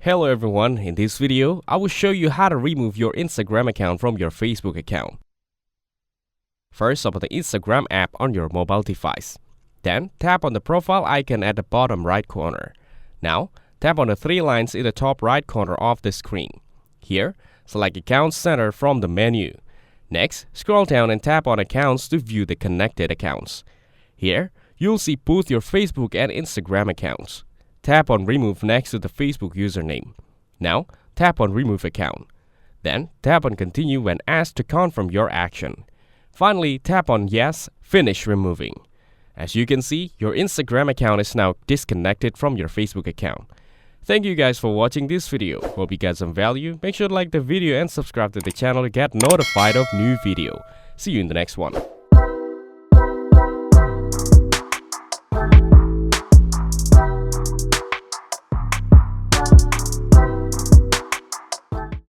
Hello everyone, in this video, I will show you how to remove your Instagram account from your Facebook account. First, open the Instagram app on your mobile device. Then, tap on the profile icon at the bottom right corner. Now, tap on the three lines in the top right corner of the screen. Here, select Account Center from the menu. Next, scroll down and tap on Accounts to view the connected accounts. Here, you'll see both your Facebook and Instagram accounts. Tap on Remove next to the Facebook username. Now, tap on Remove Account. Then, tap on Continue when asked to confirm your action. Finally, tap on Yes, Finish Removing. As you can see, your Instagram account is now disconnected from your Facebook account. Thank you guys for watching this video. Hope you got some value. Make sure to like the video and subscribe to the channel to get notified of new video. See you in the next one.